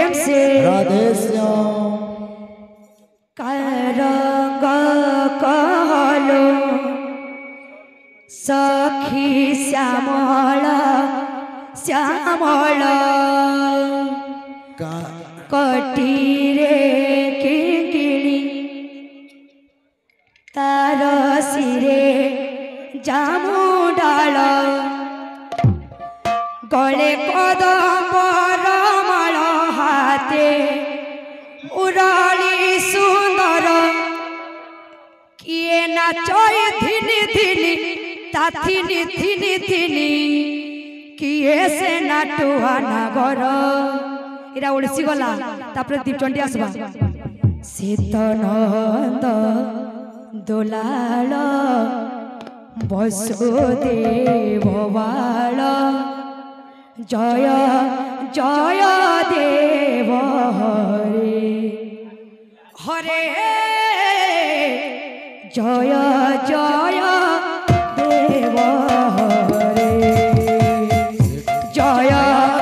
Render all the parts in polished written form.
प्रेम से राधे श्याम। करंग कहलो सखी श्यामल श्यामल कटीरे किंकिणी तार सिरे जामु डाल गले कदम्बर माल हाते मुरली सुंदर किए नाचय धिनी धिनी ताथिनी थिनी थिनी किए से नाटुआ नागर इरा ओडसी गला तापर दीपचंडी आसबा शीतनंद दोलाल वसुदेव बाल जय जय देव हरे हरे जय जय देव हरे जय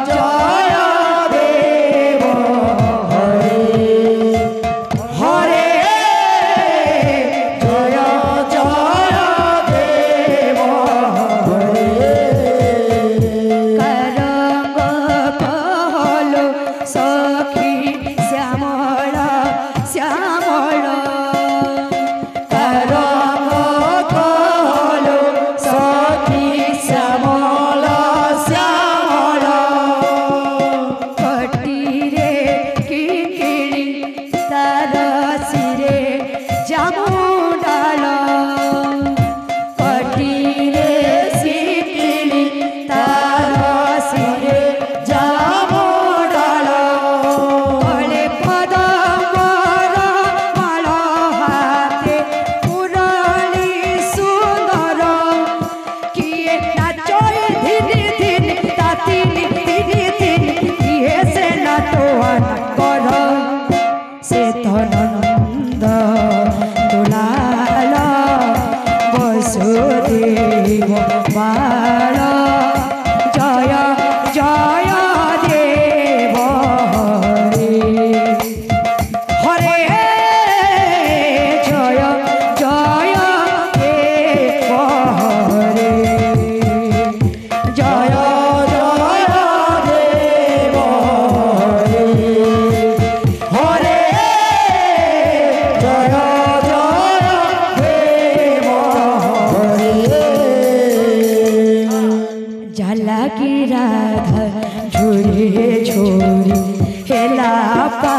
जय देव हरे हरे जय जय देव हरे करंग कहलो सखी श्यामल श्यामल करंग कहलो सखी श्यामल श्यामल कटीरे किंकिणी तार सिरे जामु डाल कटीरे सिकिणी तार सिरे जामु डाल गले कदम्बर माल हाते मुरली सुंदर किए नाचय धिनी धिनी ताथिनी थिनी थिनी किए से नाटुआ नागर शीतनंद दुलाल वसुदेव बाल जय जय देव हरे हरे जय जय देव हरे जय जय देव हरे हरे जय जय देव हरे जाला की राधा झुरे छोरी हेला पा